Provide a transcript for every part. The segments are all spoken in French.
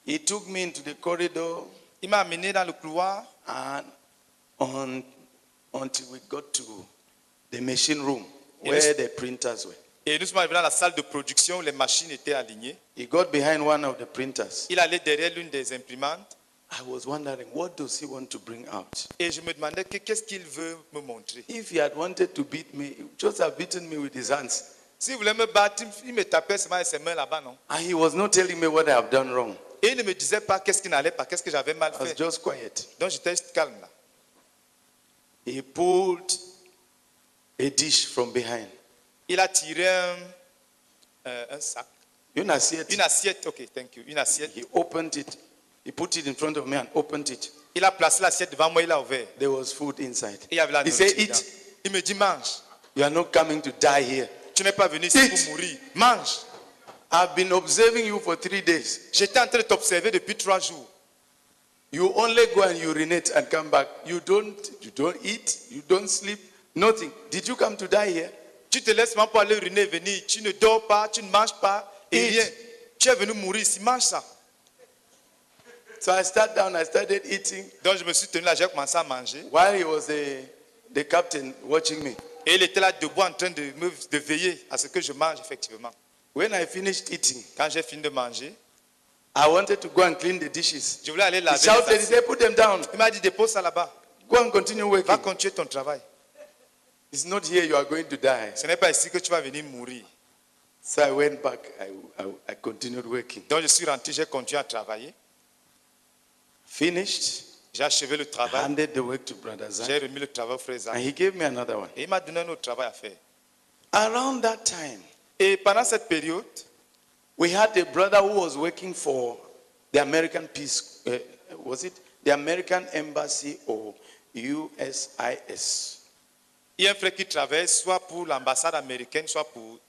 He took me into the corridor Il m'a amené dans le couloir and until we got to the machine room Et where nous- the printers were. et nous sommes arrivés dans la salle de production où les machines étaient alignées. He got behind one of the printers. Il allait derrière l'une des imprimantes I was wondering, what does he want to bring out? et je me demandais qu'est-ce qu'il veut me montrer. If he had wanted to beat me, he would just have beaten me with his hands. S'il voulait me battre, il me tapait seulement avec ses mains là-bas, non? And he was not telling me what I have done wrong. Et il ne me disait pas qu'est-ce qui n'allait pas, qu'est-ce que j'avais mal I was fait. just quiet. Donc j'étais juste calme là. He pulled a dish from behind. Il a tiré un sac, Une assiette. une assiette, ok, thank you, une assiette. He opened it. He put it in front of me and opened it. Il a placé l'assiette devant moi, il a ouvert. There was food inside. Et il y avait la He said, nourriture dedans. eat. Il me dit mange. You are not coming to die here. Tu n'es pas venu ici Eat. pour mourir. Mange. I've been observing you for 3 days. J'étais en train de t'observer depuis 3 jours. You only go and urinate and come back. You don't eat, you don't sleep, nothing. Did you come to die here? Tu te laisses même pour aller uriner et venir. Tu ne dors pas, tu ne manges pas et Eat. rien. Tu es venu mourir ici, mange ça. So I sat down, I started eating Donc je me suis tenu là, j'ai commencé à manger. while he was the captain watching me. Et il était là debout en train de veiller à ce que je mange effectivement. When I finished eating, Quand j'ai fini de manger, I wanted to go and clean the dishes. je voulais aller He laver les shouted, he assiettes. said, put them down. Il m'a dit dépose ça là-bas. Go and continue Va working. continuer ton travail. It's not here you are going to die. Ce n'est pas ici que tu vas venir mourir. So I went back. I continued working. Donc je suis rentré, j'ai continué à travailler. Finished. J'ai achevé le travail. Handed the work to Brother Zach. J'ai remis le travail au frère Zach. And he gave me another one. Et il m'a donné un autre travail à faire. Around that time, Et pendant cette période, we had a brother who was working for the American Peace, was it the American Embassy or USIS? il y a un frère qui travaille soit pour l'ambassade américaine, soit pour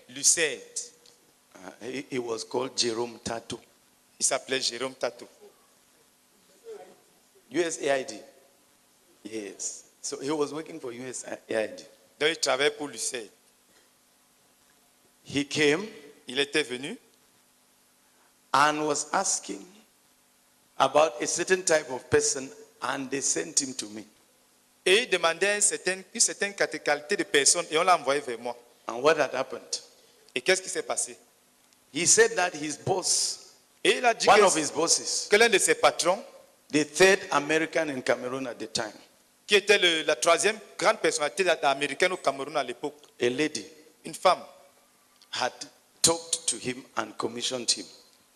l'USAID. He was called Jerome Tato. Il s'appelait Jérôme Tato. USAID. Yes. So he was working for USAID. Donc il travaillait pour l'USAID. He came Il était venu and was asking about a certain type of person, and they sent him to me. et il demandait une certaine qualité de personnes et on l'a envoyé vers moi. And what had happened? Et qu'est-ce qui s'est passé? He said that his boss, Et il a dit one of his bosses, que l'un de ses patrons, the third American in Cameroon at the time, qui était la troisième grande personnalité américaine au Cameroun à l'époque, a lady, une femme, had talked to him and commissioned him.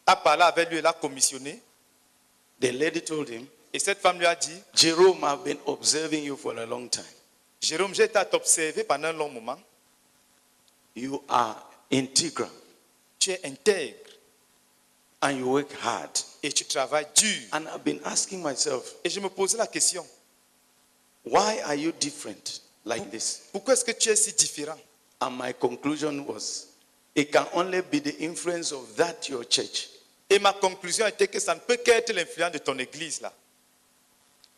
a parlé avec lui et l'a commissionné. The lady told him, Et cette femme lui a dit, Jerome, I've been observing you for a long time. Jérôme, j'ai été à t'observer pendant un long moment. You are integral Tu es intègre and you work hard. et tu travailles dur. And I've been asking myself, Et je me posais la question, why are you different like this? pourquoi est-ce que tu es si différent? And my conclusion was, it can only be the influence of that your church. Et ma conclusion était que ça ne peut qu'être l'influence de ton église là.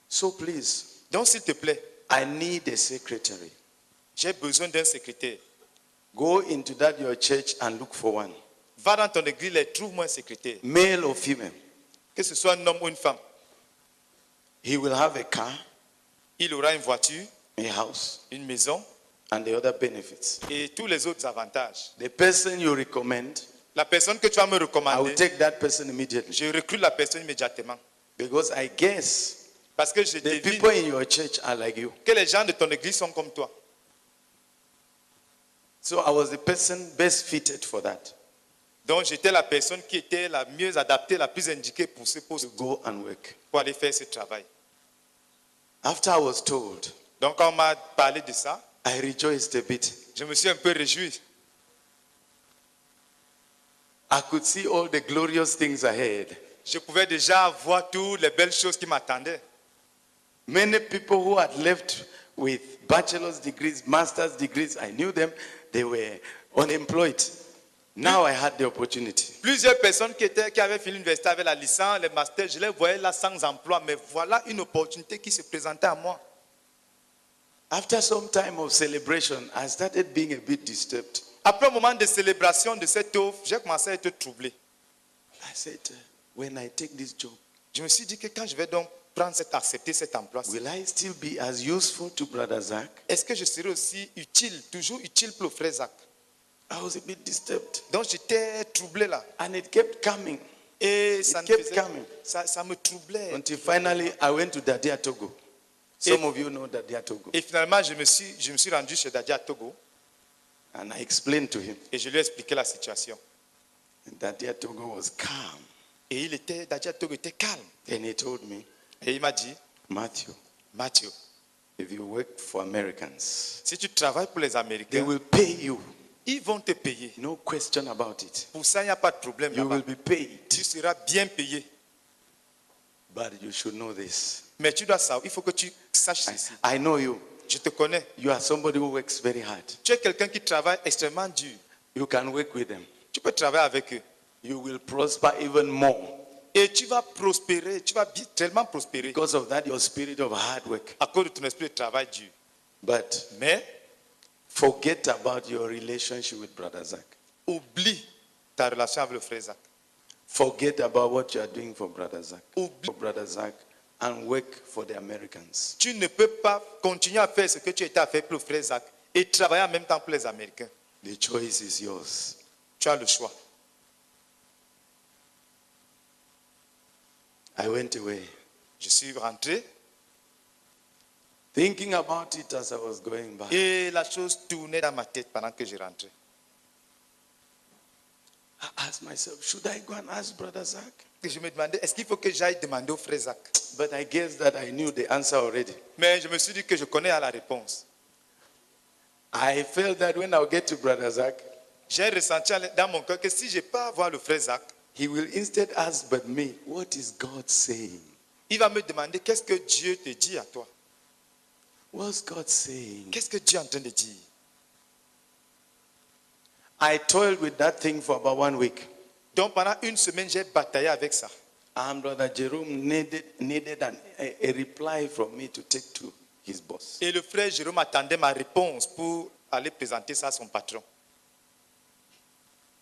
So please, Donc s'il te plaît, I need a secretary. j'ai besoin d'un secrétaire. Go into that your church and look for one, Va dans ton église et trouve-moi un secrétaire. male or female. Que ce soit un homme ou une femme. He will have a car, Il aura une voiture, a house, une maison and the other benefits. et tous les autres avantages. The person you recommend, La personne que tu vas me I will recommander, take that person immediately. je recrute la personne immédiatement. Because I guess Parce que je the devine people in your church are like you. que les gens de ton église sont comme toi. So I was the person best fitted for that, Donc j'étais la personne qui était la mieux adaptée, la plus indiquée pour ce poste, to go and work. pour aller faire ce travail. After I was told, Donc quand on m'a parlé de ça, I rejoiced a bit. je me suis un peu réjoui. I could see all the glorious things ahead. Je pouvais déjà voir toutes les belles choses qui m'attendaient. Many people who had left with bachelor's degrees, master's degrees, I knew them, they were unemployed. Now I had the opportunity. Plusieurs personnes qui avaient fini l'université avec la licence, les masters, je les voyais là sans emploi, mais voilà une opportunité qui se présentait à moi. After some time of celebration, I started being a bit disturbed. Après un moment de célébration de cette offre, j'ai commencé à être troublé. said, when I take this job, Je me suis dit que quand je vais donc accepter cet emploi, will I still be as useful to Brother Zach? est-ce que je serai aussi utile, toujours utile pour le frère Zach? I was a bit disturbed. Donc j'étais troublé là. And it kept coming Et ça, It kept faisait- coming. ça me troublait. until finally I went to Dadia Togo. Some of you know Dadia Togo. Et finalement, je me suis rendu chez Dadia Togo And I explained to him. et je lui ai expliqué la situation. And Dadia Togo was calm. Et Dadia Togo était calme. And he told me, Et il m'a dit, Matthew, Mathieu, if you work for Americans, si tu travailles pour les they Américains, will pay you. ils vont te payer. No question about it. Pour ça, il n'y a pas de problème You là-bas. will be paid. Tu seras bien payé. But you should know this. Mais tu dois savoir, il faut que tu saches ceci. I know you. Je te connais. You are somebody who works very hard. Tu es quelqu'un qui travaille extrêmement dur. You can work with them. Tu peux travailler avec eux. You will prosper even more. Et tu vas prospérer, tu vas tellement prospérer Because of that, your spirit of hard work. à cause de ton esprit de travail dur. But Mais forget about your relationship with Brother Zach. oublie ta relation avec le frère Zach. Forget about what you are doing for Brother Zach. Oublie. For Brother Zach and work for the Americans. Tu ne peux pas continuer à faire ce que tu étais à faire pour le frère Zach et travailler en même temps pour les Américains. The choice is yours. Tu as le choix. I went away, Je suis rentré thinking about it as I was going back. et la chose tournait dans ma tête pendant que je rentrais. I asked myself, should I go and ask Brother Zach? Et je me demandais, est-ce qu'il faut que j'aille demander au frère Zach? But I guess that I knew the answer already. Mais je me suis dit que je connais la réponse. I felt that when I'll get to Brother Zach, J'ai ressenti dans mon cœur que si je pars voir le frère Zach, he will instead ask but me, what is God saying? il va me demander qu'est-ce que Dieu te dit à toi. What's God saying? Qu'est-ce que Dieu est en train de dire? I toiled with that thing for about 1 week. Donc pendant une semaine, j'ai bataillé avec ça. And Brother Jerome needed a reply from me to take to his boss. Et le frère Jérôme attendait ma réponse pour aller présenter ça à son patron.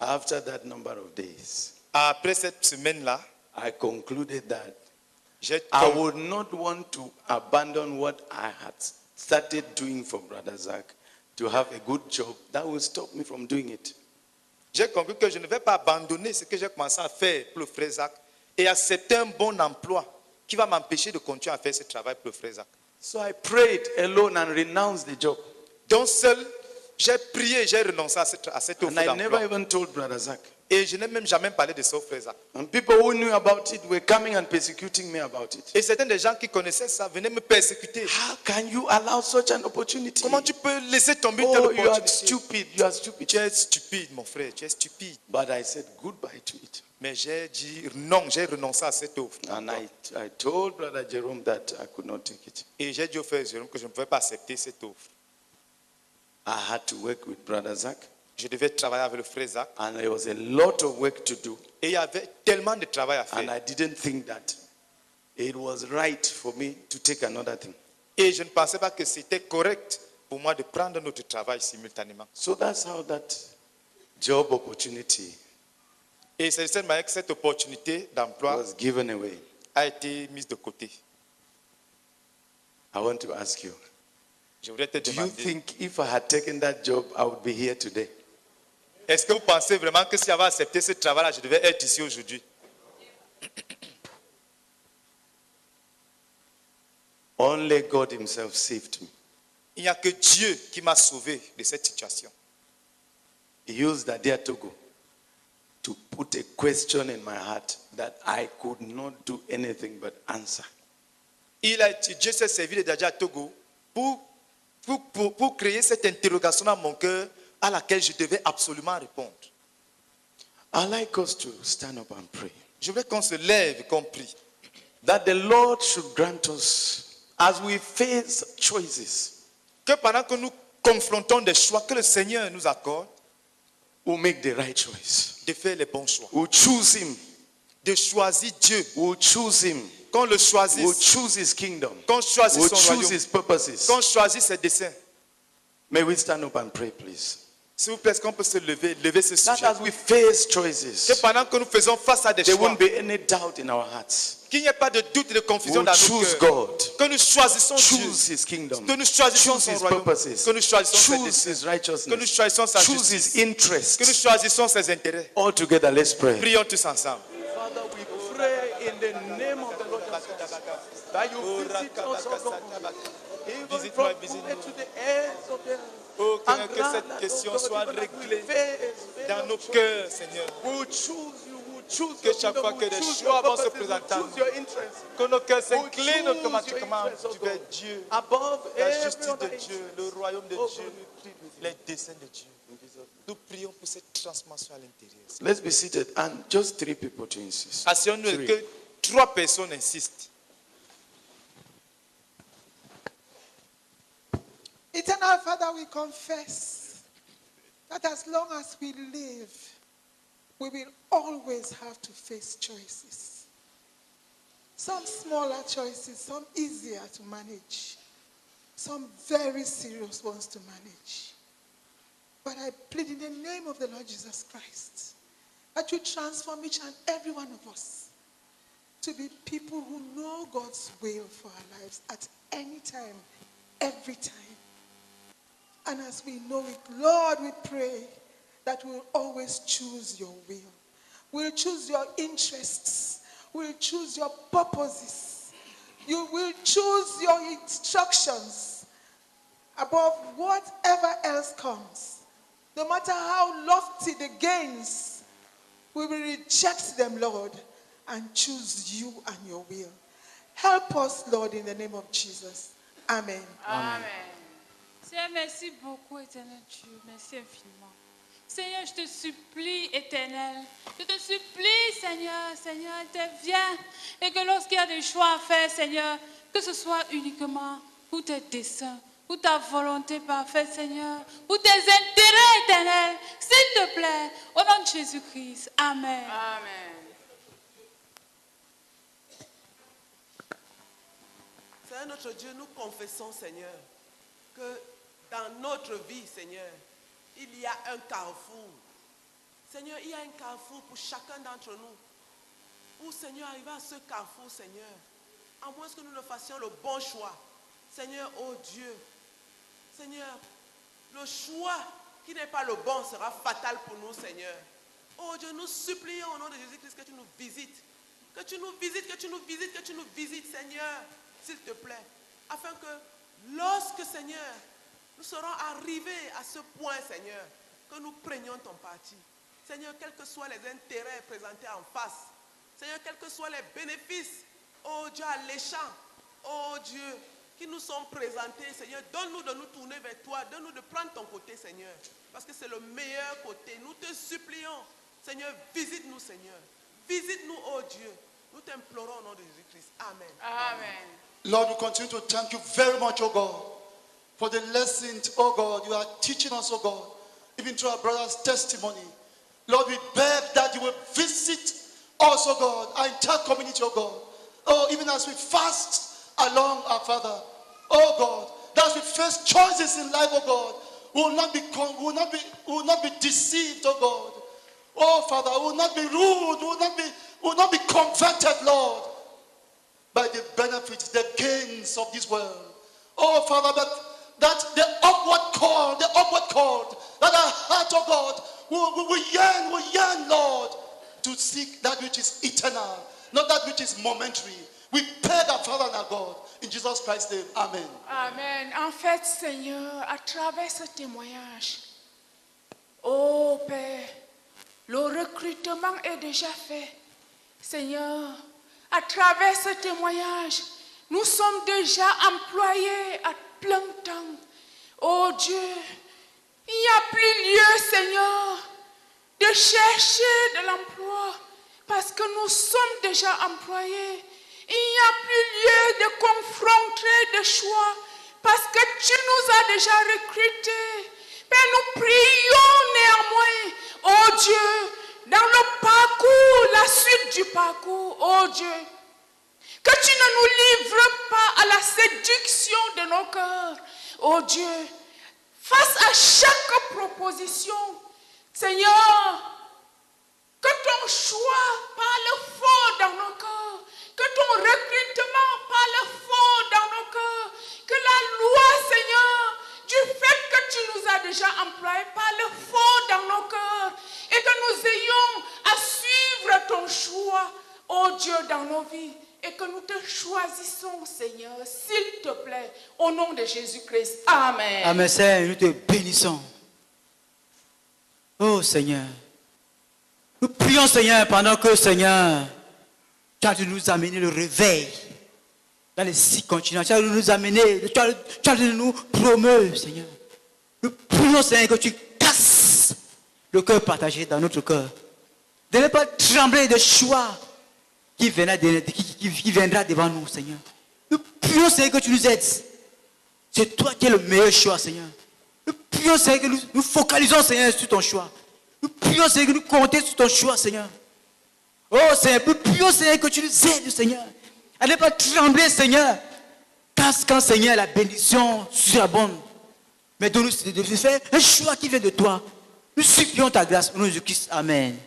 After that number of days, Après cette semaine-là, I concluded that j'ai I would not want to abandon what I had started doing for Brother Zach to have a good job. That will stop me from doing it. j'ai compris que je ne vais pas abandonner ce que j'ai commencé à faire pour le frère Zach et accepter un bon emploi qui va m'empêcher de continuer à faire ce travail pour le frère Zach. So I prayed alone and renounced the job. Donc seul, j'ai prié, j'ai renoncé à cette offre And I never d'emploi. even told Brother Zach. Et je n'ai même jamais parlé de ça au frère Zach. And people who knew about it were coming and persecuting me about it. Et certains des gens qui connaissaient ça venaient me persécuter. How can you allow such an opportunity? Comment tu peux laisser tomber une telle Oh, you are opportunité? stupid. You are stupid. Tu es stupide, mon frère, tu es stupide. But I said goodbye to it. Mais j'ai dit non, j'ai renoncé à cette offre. And I told Brother Jerome that I could not take it. Et j'ai dit au frère Jérôme que je ne pouvais pas accepter cette offre. I had to work with Brother Zach. Je devais travailler avec le frère Zach. And there was a lot of work to do. Et il y avait tellement de travail à And faire. I didn't think that it was right for me to take another thing. Et je ne pensais pas que c'était correct pour moi de prendre notre travail simultanément. So that's how that job opportunity Et c'est de cette manière que cette opportunité d'emploi was given away. a été mise de côté. I want to ask you, Je voudrais te do you demander, think if I had taken that job, I would be here today? est-ce que vous pensez vraiment que si j'avais accepté ce travail-là, je devais être ici aujourd'hui? Only God himself saved me. Il n'y a que Dieu qui m'a sauvé de cette situation. He used Dadia Togo to put a question in my heart that I could not do anything but answer. Dieu s'est servi de Dadia Togo pour créer cette interrogation dans mon cœur à laquelle je devais absolument répondre. I'd like us to stand up and pray. Je voudrais qu'on se lève et qu'on prie. That the Lord should grant us, as we face choices, Que pendant que nous confrontons des choix, que le Seigneur nous accorde we'll make the right choice. de faire les bons choix. We'll choose him. De choisir Dieu. We'll choose him. Qu'on le We'll choisisse. choose his kingdom. Qu'on choisisse We'll son choose royaume. his purposes. Qu'on choisisse ses desseins. May we stand up and pray, please. S'il vous plaît, est-ce qu'on peut se lever ce That sujet? as we face Que choices, pendant que nous faisons face à des there choix, won't be any doubt in our hearts. qu'il n'y ait pas de doute et de confusion We'll dans nos choose cœurs. God, Que nous choisissons Dieu. choose His kingdom, Que nous choisissons choose son His royaume. purposes, Que nous choisissons ses choose desseins. His Que nous righteousness, choisissons sa choose justice. His Que nous interests. choisissons ses intérêts. All together, let's pray. Prions tous ensemble. Father, we pray in the name of the Lord Jesus that you visit us, O God, even Visite-moi, from visite-nous. here to the ends of the earth. Oh, And que grant cette that, question oh God, soit even as we réglée face dans nos choices, cœurs, Seigneur. we will choose you, we will choose Que your chaque kingdom, fois we que will des choose choix your vont se purposes, we will présenter à choose nous. your interests. Que nos cœurs We will s'inclinent choose your automatiquement interests, oh vers God. Dieu. Above La every justice de other Dieu, interest. le royaume de Oh Dieu, God, we plead with you. les desseins de Dieu. Nous prions pour cette transformation à l'intérieur. Let's be seated and just 3 people to insist. Asseyons-nous et Three. que 3 personnes insistent. Eternal Father, we confess that as long as we live, we will always have to face choices. Some smaller choices, some easier to manage, some very serious ones to manage. But I plead in the name of the Lord Jesus Christ that you transform each and every one of us to be people who know God's will for our lives at any time, every time. And as we know it, Lord, we pray that we'll always choose your will. We'll choose your interests. We'll choose your purposes. You will choose your instructions above whatever else comes. No matter how lofty the gains, we will reject them, Lord, and choose you and your will. Help us, Lord, in the name of Jesus. Amen. Amen. Seigneur, merci beaucoup, éternel Dieu. Merci infiniment. Seigneur, je te supplie, éternel. Je te supplie, Seigneur. Seigneur, interviens. Et que lorsqu'il y a des choix à faire, Seigneur, que ce soit uniquement pour tes desseins, pour ta volonté parfaite, Seigneur, pour tes intérêts éternels. S'il te plaît, au nom de Jésus-Christ. Amen. Amen. Seigneur notre Dieu, nous confessons, Seigneur, que dans notre vie, Seigneur, il y a un carrefour. Seigneur, il y a un carrefour pour chacun d'entre nous. Pour, Seigneur, arriver à ce carrefour, Seigneur, à moins que nous ne fassions le bon choix. Seigneur, oh Dieu, Seigneur, le choix qui n'est pas le bon sera fatal pour nous, Seigneur. Oh Dieu, nous supplions au nom de Jésus-Christ que tu nous visites. Que tu nous visites, que tu nous visites, que tu nous visites, Seigneur, s'il te plaît. Afin que lorsque, Seigneur, nous serons arrivés à ce point, Seigneur, que nous prenions ton parti. Seigneur, quels que soient les intérêts présentés en face, Seigneur, quels que soient les bénéfices, oh Dieu, alléchants, oh Dieu, qui nous sont présentés, Seigneur, donne-nous de nous tourner vers toi, donne-nous de prendre ton côté, Seigneur, parce que c'est le meilleur côté. Nous te supplions, Seigneur, visite-nous, Seigneur. Visite-nous, oh Dieu. Nous t'implorons au nom de Jésus-Christ. Amen. Amen. Lord, we continue to thank you very much, oh God, for the lessons, oh God, you are teaching us, oh God, even through our brother's testimony. Lord, we beg that you will visit us, oh God, our entire community, oh God. Oh, even as we fast along our Father, oh God, that as we face choices in life, oh God, we will not be deceived, oh God. Oh Father, we will not be rude, we will not be converted, Lord, by the benefits, the gains of this world. Oh Father, that the upward call, that our heart, oh God, we yearn, Lord, to seek that which is eternal, not that which is momentary. We beg our Father and our God, in Jesus Christ's name, amen. Amen. En fait, Seigneur, à travers ce témoignage, oh Père, le recrutement est déjà fait. Seigneur, à travers ce témoignage, nous sommes déjà employés à plein temps. Oh Dieu, il n'y a plus lieu, Seigneur, de chercher de l'emploi parce que nous sommes déjà employés. Il n'y a plus lieu de confronter des choix parce que tu nous as déjà recrutés. Père, nous prions néanmoins, oh Dieu, dans le parcours, la suite du parcours, oh Dieu, que tu ne nous livres pas à la séduction de nos cœurs. Oh Dieu, face à chaque proposition, Seigneur, que ton choix parle fort dans nos cœurs, que ton recrutement parle fort dans nos cœurs, que la loi, Seigneur, du fait que tu nous as déjà employés, parle fort dans nos cœurs et que nous ayons à suivre ton choix, ô Dieu, dans nos vies. Et que nous te choisissons, Seigneur, s'il te plaît, au nom de Jésus-Christ. Amen. Amen, Seigneur, nous te bénissons. Oh Seigneur, nous prions, Seigneur, pendant que, Seigneur, tu as de nous amener le réveil dans les 6 continents. Tu as de nous amener, tu as de nous promouvoir, Seigneur. Nous prions, Seigneur, que tu casses le cœur partagé dans notre cœur. De ne pas trembler de choix qui viendra devant nous, Seigneur. Nous prions, Seigneur, que tu nous aides. C'est toi qui es le meilleur choix, Seigneur. Nous prions, Seigneur, que nous focalisons, Seigneur, sur ton choix. Nous prions, Seigneur, que nous comptons sur ton choix, Seigneur. Oh, Seigneur, nous prions, Seigneur, que tu nous aides, Seigneur. À ne pas trembler, Seigneur. Quand Seigneur, la bénédiction surabonde. Mais de nous faire un choix qui vient de toi. Nous supplions ta grâce au nom de Jésus-Christ. Amen.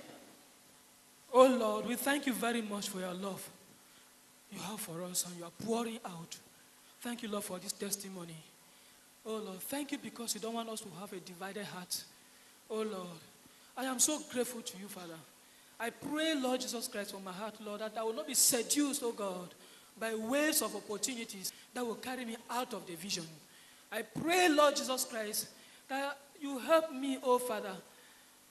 Oh Lord, we thank you very much for your love you have for us and you are pouring out. Thank you, Lord, for this testimony. Oh Lord, thank you because you don't want us to have a divided heart. Oh Lord, I am so grateful to you, Father. I pray, Lord Jesus Christ, from my heart, Lord, that I will not be seduced, oh God, by waves of opportunities that will carry me out of the vision. I pray, Lord Jesus Christ, that you help me, oh Father,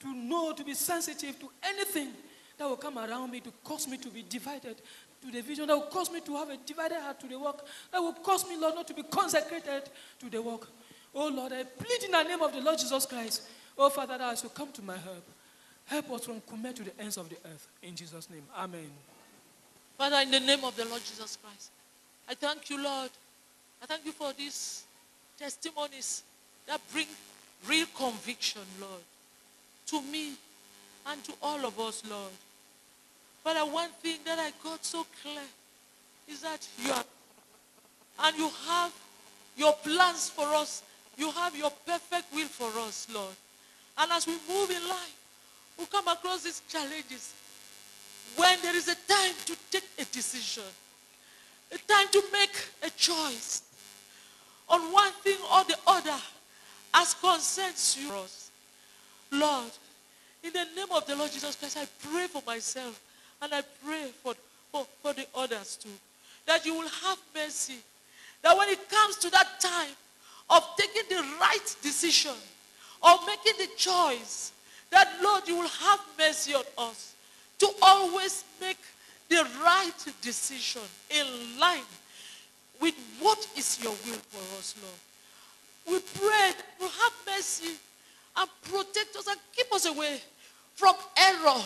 to know, to be sensitive to anything that will come around me to cause me to be divided to the vision, that will cause me to have a divided heart to the work, that will cause me, Lord, not to be consecrated to the work. Oh Lord, I plead in the name of the Lord Jesus Christ, oh Father, that as you come to my help, help us from Kume to the ends of the earth. In Jesus' name, amen. Father, in the name of the Lord Jesus Christ, I thank you, Lord. I thank you for these testimonies that bring real conviction, Lord, to me and to all of us, Lord. Father, one thing that I got so clear is that you are, and you have your plans for us. You have your perfect will for us, Lord. And as we move in life, we come across these challenges. When there is a time to take a decision, a time to make a choice on one thing or the other as concerns you, Lord, in the name of the Lord Jesus Christ, I pray for myself and I pray for the others too, that you will have mercy, that when it comes to that time of taking the right decision, of making the choice, that Lord, you will have mercy on us to always make the right decision in line with what is your will for us, Lord. We pray that you have mercy and protect us and keep us away from error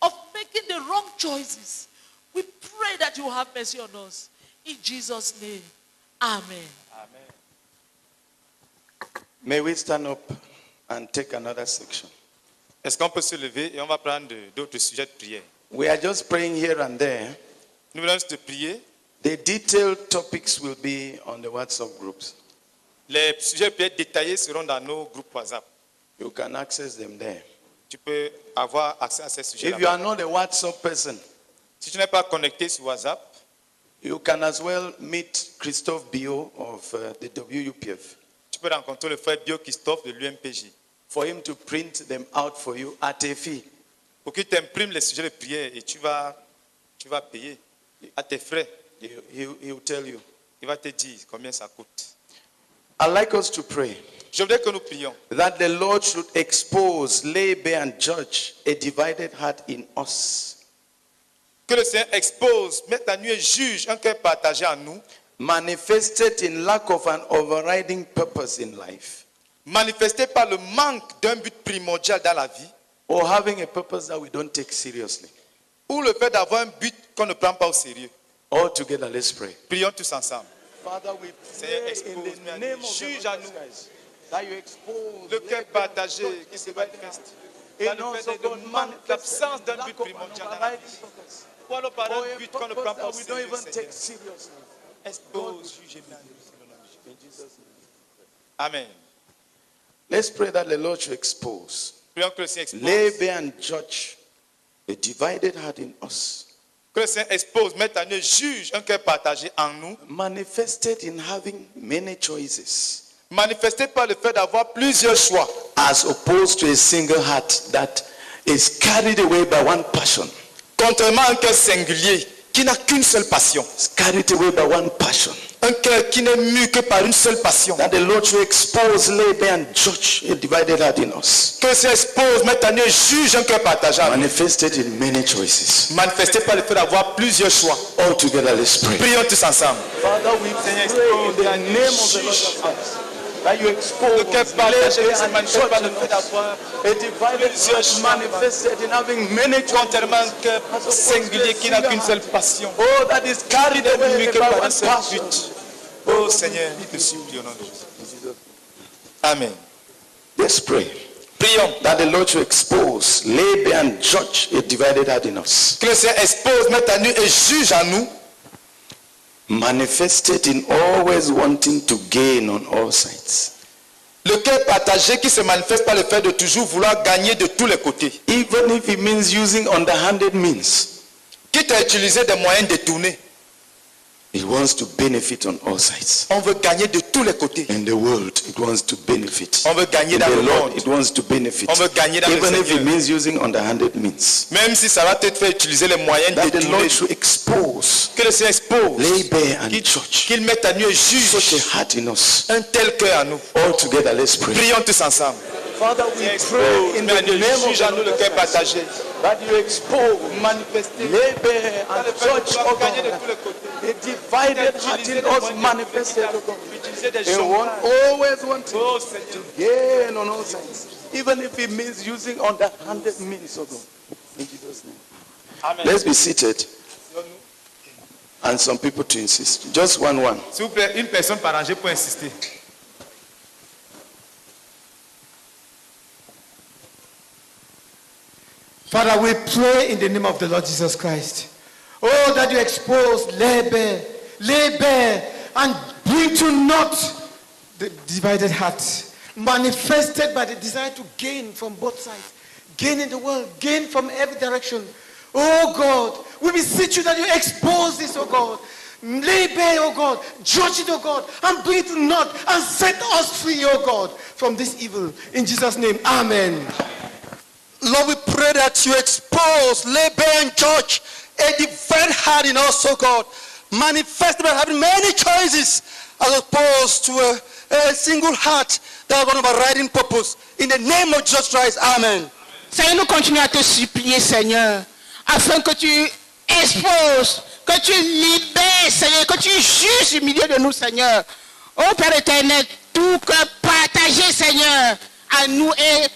of making the wrong choices. We pray that you have mercy on us. In Jesus' name, amen. Amen. May we stand up and take another section. Est-ce qu'on peut se lever et on va prendre d'autres sujets de prière? We are just praying here and there. Nous voulons juste prier. The detailed topics will be on the WhatsApp groups. Les sujets peut être détaillés seront dans nos groupes WhatsApp. You can access them there. Tu peux avoir accès à ces sujets. If you are not a WhatsApp person, si tu n'es pas connecté sur WhatsApp, you can as well meet Christophe Bio of the WUPF. Tu peux rencontrer le frère Bio Christophe de l'UMPJ. For him to print them out for you at a fee. Pour qu'il t'imprime les sujets de prière et tu vas payer à tes frais. He will tell you. Il va te dire combien ça coûte. I'd like us to pray. Je voudrais que nous prions. That the Lord should expose, lay bare and judge a divided heart in us. Que le Seigneur expose, mette à nu et juge un cœur partagé en nous. Manifested in lack of an overriding purpose in life. Manifesté par le manque d'un but primordial dans la vie. Or having a purpose that we don't take seriously. Ou le fait d'avoir un but qu'on ne prend pas au sérieux. All together, let's pray. Prions tous ensemble. Father, we pray in the name of juge the à Lord nous Christ, that you expose le cœur partagé qui se manifeste dans le fait de l'absence d'un but primordial dans la vie. Ou alors par un but qu'on ne prend pas au sérieux, Seigneur. Expose, juge et bénis. Amen. Let's pray that the Lord should expose, Prions que le Seigneur expose. lay bare and judge a divided heart in us, Que le Seigneur expose, mette à nu, juge un cœur partagé en nous. manifested in having many choices, Manifesté par le fait d'avoir plusieurs choix. as opposed to a single heart that is carried away by one passion. Contrairement à un cœur singulier qui n'a qu'une seule passion. It's carried away by one passion. Un cœur qui n'est mu que par une seule passion. That the Lord should expose, lay bare and judge a divided heart in us, Que le Seigneur expose, mette à nu, juge un cœur partagé en nous. manifested in many choices. Manifesté par le fait d'avoir plusieurs choix. All together, let's pray. Prions tous ensemble. Father, we pray in the name of the Lord Jesus Christ that you expose, Le cœur partagé lay qui se bare and manifeste par le judge fait d'avoir a divided heart manifested in having many contrairement à un cœur choices. singulier qui n'a qu'une seule passion. Oh, that is carried away Mu que by par one un seul passion. but. Oh Seigneur, nous te supplions au nom de Jésus. Amen. Let's pray Prions. that the Lord should expose, lay bare and judge a divided heart in us, Que le Seigneur expose, mette à nu et juge en nous. manifested in always wanting to gain on all sides, Le cœur partagé qui se manifeste par le fait de toujours vouloir gagner de tous les côtés. even if it means using underhanded means. Quitte à utiliser des moyens détournés. It wants to benefit on all sides. On veut gagner de tous les côtés. In the world, it wants to benefit. On veut gagner In dans the le Lord, monde. it wants to benefit. On veut gagner dans le Even if it Seigneur. means using underhanded means. Même si ça va te faire utiliser les moyens That the détournés. Lord should expose, Que le Seigneur expose. lay bare and judge Qu'il mette à nu et such juge a heart in us. un tel cœur en nous. All together, let's pray. Prions tous ensemble. Father, we pray in Mais the name of juge en nous le cœur partagé. that you expose, Manifester. lay bare Par le and fait de judge, vouloir oh gagner de God, tous les côtés. a divided heart in us manifested, oh God. Utiliser des A choses. one always wanting Oh Seigneur. gain on all sides, even if it means using underhanded means, oh God. In Jesus' name. Amen. Let's be seated, and some people to insist. Just one. S'il vous plaît, une personne par rangée pour insister. Father, we pray in the name of the Lord Jesus Christ. Oh, that you expose, lay bare, and bring to naught the divided heart, manifested by the desire to gain from both sides, gain in the world, gain from every direction. Oh God, we beseech you that you expose this, oh God. Lay bare, oh God, judge it, oh God, and bring it to naught, and set us free, oh God, from this evil. In Jesus' name, amen. Lord, we pray that you expose, lay bare and judge a divided heart in us, oh God, manifested by having many choices as opposed to a single heart that are going to have a riding purpose. In the name of Jesus Christ, amen. Seigneur, nous continuons à te supplier, Seigneur, afin que tu exposes, que tu libères, Seigneur, que tu juges au milieu de nous, Seigneur. Ô Père éternel, tout que partagé, Seigneur, à nous et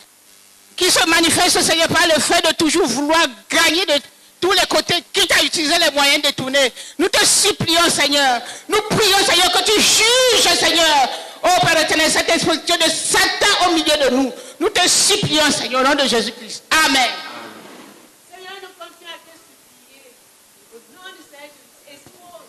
qui se manifeste, Seigneur, par le fait de toujours vouloir gagner de tous les côtés, quitte à utiliser les moyens détournés. Nous te supplions, Seigneur. Nous prions, Seigneur, que tu juges, Seigneur. Oh Père éternel, cette exposition de Satan au milieu de nous. Nous te supplions, Seigneur, au nom de Jésus-Christ. Amen. Seigneur, nous continuons à te supplier. Au nom du Seigneur, expose.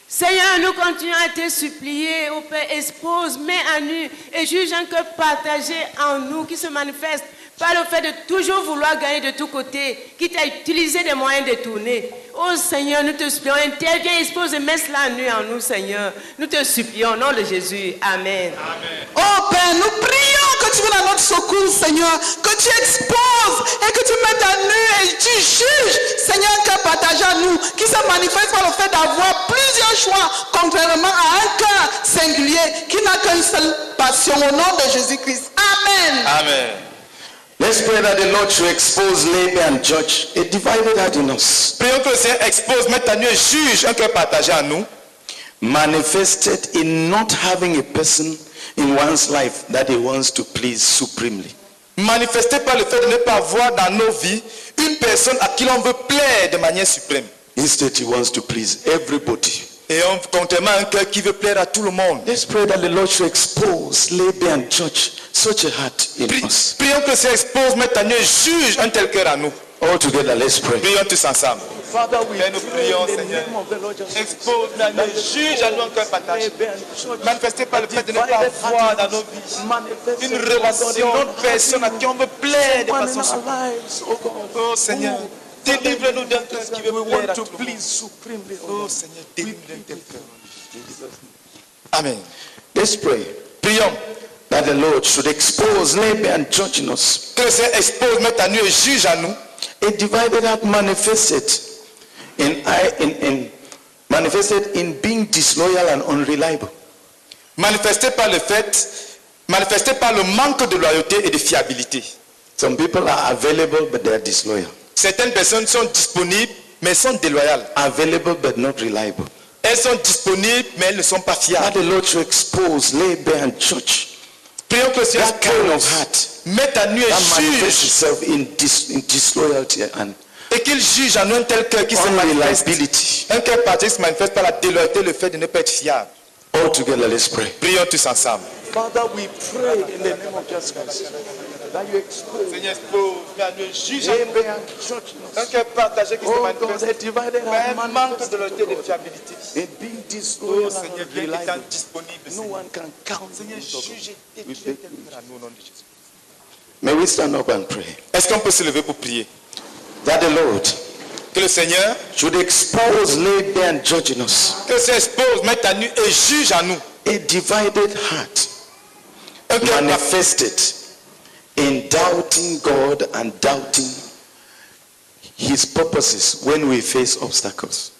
Seigneur, nous continuons à te supplier, ô Père, expose, mets à nu et juge un cœur partagé en nous qui se manifeste par le fait de toujours vouloir gagner de tous côtés, quitte à utiliser des moyens détournés. Oh Seigneur, nous te supplions, interviens, expose et mets cela à nu en nous, Seigneur. Nous te supplions au nom de Jésus. Amen. Oh Père, nous prions que tu viennes à notre secours, Seigneur, que tu exposes et que tu mettes à nu et tu juges, Seigneur, un cœur partagé à nous, qui se manifeste par le fait d'avoir plusieurs choix, contrairement à un cœur singulier qui n'a qu'une seule passion, au nom de Jésus-Christ. Amen. Amen. Let's pray that the Lord should expose, lay bare and judge a divided heart in us, Prions que le Seigneur expose, mette à nu et juge un cœur partagé en nous. manifested in not having a person in one's life that he wants to please supremely. Manifesté par le fait de ne pas avoir dans nos vies une personne à qui l'on veut plaire de manière suprême. Instead, he wants to please everybody. Et contrairement à un cœur qui veut plaire à tout le monde. Let's pray that the Lord should expose, lay bare and judge such a heart in us. Prions que le Seigneur expose, mette à nu et juge un tel cœur en nous. All together, let's pray. Prions tous ensemble. Père, nous prions, Seigneur. Expose, mais juge à nous un cœur partagé. Manifesté par le fait de ne pas voir dans nos vies une relation, une autre personne à qui on veut plaire de façon suprême. Oh Seigneur, délivre-nous d'un cœur qui veut plaire à tout le monde. Oh Seigneur, délivre-nous d'un tel cœur. Amen. Let's pray. Prions. That the Lord should expose, labor and judge in us. Que le Seigneur expose, mette à nous et juge à nous. A divided heart manifested manifested in being disloyal and unreliable. Manifesté par le manque de loyauté et de fiabilité. Some people are available but they are disloyal. Certaines personnes sont disponibles mais sont déloyales. Available but not reliable. Elles sont disponibles mais elles ne sont pas fiables. That the Lord should expose, labor and judge. Prions que le Seigneur that kind of heart mette à nu et manifests juge itself in disloyalty and et qu'il juge à nous un tel cœur qui se manifeste. Un cœur partagé se manifeste par la déloyauté, le fait de ne pas être fiable. All together, let's pray. Prions tous ensemble. Father, we pray in the name of Jesus Christ that you expose, Seigneur, expose, mais à nous juge labor and judge in un us. cœur partagé qui se Oh manifeste God, a divided par heart un manque de loyauté et de fiabilité. in being Oh disloyal Seigneur, and bien étant unreliable. disponible, No Seigneur. one can count Seigneur, on us. juge et détruis tel cœur à nous au nom de Jésus. May we stand up and pray Est-ce qu'on peut se lever pour prier? that the Lord Que le Seigneur, should expose, labor and judge in us. que le Seigneur expose, mette à nu et juge à nous. A divided heart Un cœur manifested in doubting God and doubting his purposes when we face obstacles.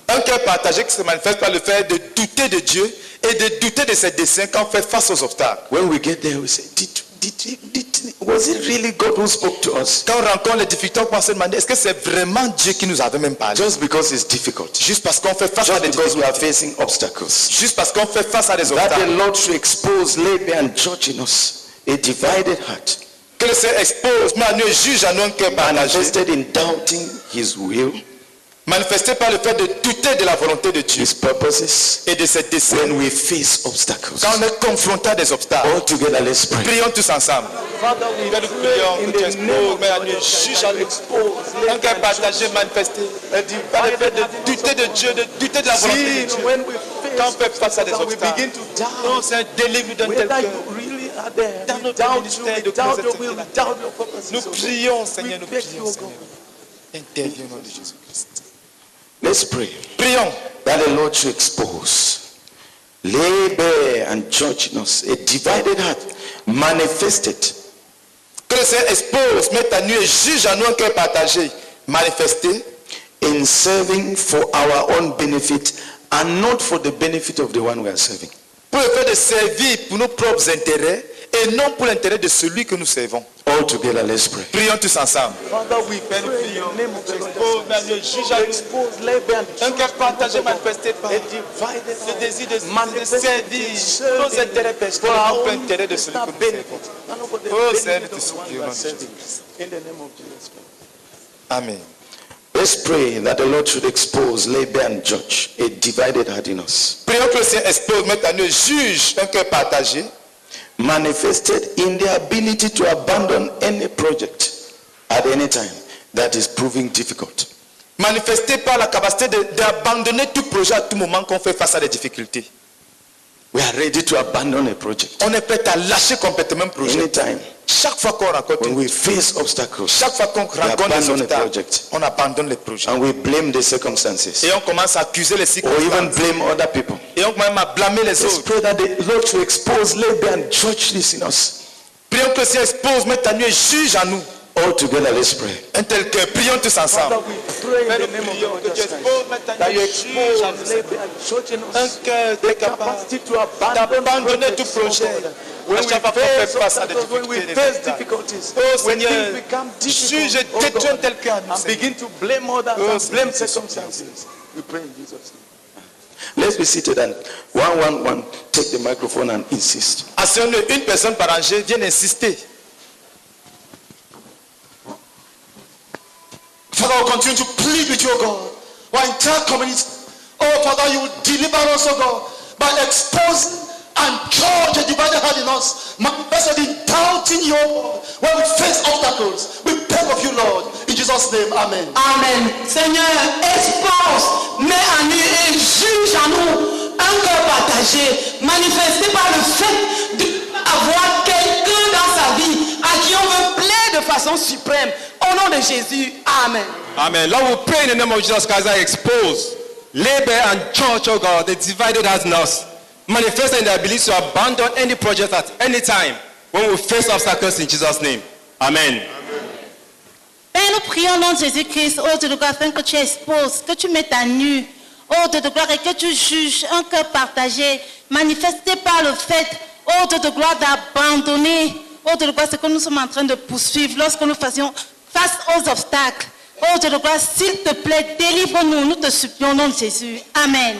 Un cœur partagé qui se manifeste par le fait de douter de Dieu et de douter de ses desseins quand on fait face aux obstacles. When we get there, we say, was it really God who spoke to us? Quand on rencontre les difficultés, on peut se demander, est-ce que c'est vraiment Dieu qui nous avait même parlé? Just because it's difficult. Juste parce qu'on fait face à Just des because we difficultés. are facing obstacles. Juste parce qu'on fait face à des That the obstacles. Lord should expose, labor and judge in us a divided heart. Que le Seigneur expose, mais à nous et juge à nous un cœur partagé. Manifested in doubting his will, Manifesté par le fait de douter de la volonté de Dieu his purposes, et de ses desseins. when we face obstacles. Quand on est confronté à des obstacles. All together, let's pray. Prions tous ensemble. Father, Que nous prions, que tu exposes, mais à nous et juge à nous. Un cœur partagé, manifesté par le fait de douter de Dieu, de douter de la volonté de Dieu. Quand on fait face à des obstacles, non, c'est un délivre d'un tel cœur. Dans notre ministère de cause, nous prions, Seigneur, nous prions, Seigneur. Interviens au nom de Jésus-Christ. Let's pray. Prions. That the Lord should expose, labor and judge in us a divided heart manifested Que le Seigneur expose, mette à nu et juge à nous un cœur partagé, manifesté in serving for our own benefit and not for the benefit of the one we are serving. pour le fait de servir pour nos propres intérêts et non pour l'intérêt de celui que nous servons. All together, let's pray. Prions tous ensemble. Father, we Père, nous prions. Expose, mais à nous et juge à nous un cœur partagé, manifesté par le désir de servir nos intérêts personnels et non pour l'intérêt de celui que nous servons. Oh Seigneur, nous te supplions au nom de Jésus. Amen. Let's pray that the Lord should expose, labor and judge a divided heart in us. Prions que le Seigneur expose, mette à nous et juge un cœur partagé, Manifested in the ability to abandon any project at any time that is proving difficult. manifesté par la capacité d'abandonner tout projet à tout moment qu'on fait face à des difficultés. We are ready to abandon a project On est prêt à lâcher complètement un projet. anytime. Chaque fois qu'on rencontre When une we face obstacles, chaque fois qu'on rencontre des abandon a obstacles, project. on abandonne les projets. And we blame the circumstances Et on commence à accuser les or even circonstances. blame other people. Et on commence à blâmer les Let's autres. pray that the Lord should expose, labor and judge this in us. Prions que le Seigneur expose, mette à nu et juge à nous All together, let's pray. un tel cœur. Prions tous ensemble. Père, nous prions que tu exposes, mette à nu et juge à nous un cœur qui est capable d'abandonner tout projet. À chaque fois qu'on fait face à des difficultés, des obstacles. Oh Seigneur, juge et détruis un tel cœur. Begin to blame others and blame circumstances. We pray in Jesus' name. Let's be seated and one take the microphone and insist. Asseyons-nous, une personne par rangée vient insister. Father, we'll continue to plead with you, O God. Our entire community. Oh, Father, you will deliver us, O God, by exposing and judge a divided heart in us. Manifested in doubting your word. When we face obstacles, we beg of you, Lord, in In Jesus' name, amen. Amen. Seigneur, expose, mets en nous et juge en nous un cœur partagé, manifesté par le fait d'avoir quelqu'un dans sa vie à qui on veut plaire de façon suprême. Au nom de Jésus, amen. Amen. Lord, we pray in the name of Jesus Christ that expose labor and church, oh God, they divided us, manifesting their ability to abandon any project at any time when we face obstacles in Jesus' name. Amen. Père, nous prions au nom de Jésus-Christ, ô Dieu de gloire, afin que tu exposes, que tu mettes à nu, ô Dieu de gloire, et que tu juges un cœur partagé, manifesté par le fait, ô Dieu de gloire, d'abandonner, ô Dieu de gloire, ce que nous sommes en train de poursuivre lorsque nous faisions face aux obstacles. Oh Dieu de gloire, s'il te plaît, délivre-nous, nous te supplions au nom de Jésus. Amen.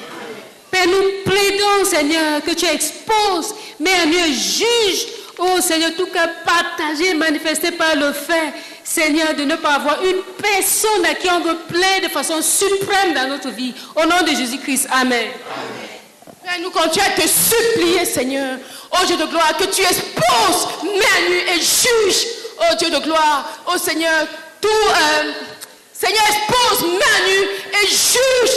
Père, nous plaidons, Seigneur, que tu exposes, mais à mieux juge, oh Seigneur, tout cœur partagé, manifesté par le fait, Seigneur, de ne pas avoir une personne à qui on veut plaire de façon suprême dans notre vie. Au nom de Jésus-Christ, amen. Père, nous continuons à te supplier, Seigneur, oh Dieu de gloire, que tu exposes, mets à nu et juge, oh Dieu de gloire, oh Seigneur, tout... Seigneur, expose, mets à nu et juge.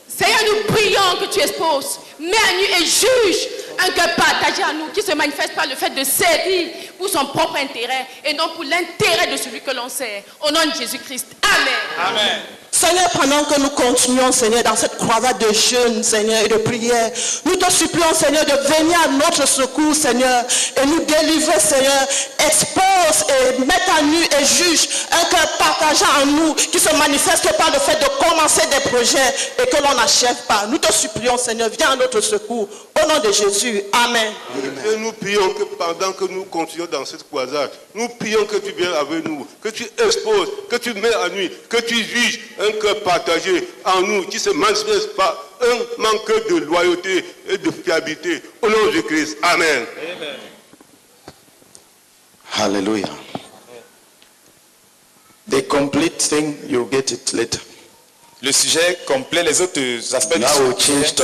Seigneur, nous prions que tu exposes, mets à nu et juge un cœur partagé à nous qui se manifeste par le fait de servir pour son propre intérêt et non pour l'intérêt de celui que l'on sert. Au nom de Jésus-Christ. Amen. Amen. Seigneur, pendant que nous continuons, Seigneur, dans cette croisade de jeûne, Seigneur, et de prière, nous te supplions, Seigneur, de venir à notre secours, Seigneur, et nous délivrer, Seigneur, expose et mettre à nu et juge un cœur partagé en nous qui se manifeste par le fait de commencer des projets et que l'on n'achève pas. Nous te supplions, Seigneur, viens à notre secours. Au nom de Jésus, amen. Et nous prions que pendant que nous continuons dans cette croisade, nous prions que tu viennes avec nous, que tu exposes, que tu mets à nu, que tu juges un cœur partagé en nous qui se manifeste par un manque de loyauté et de fiabilité. Au nom de Christ, amen. Amen. Hallelujah. The complete thing, you get it later. Le sujet complet, les autres aspects du sujet,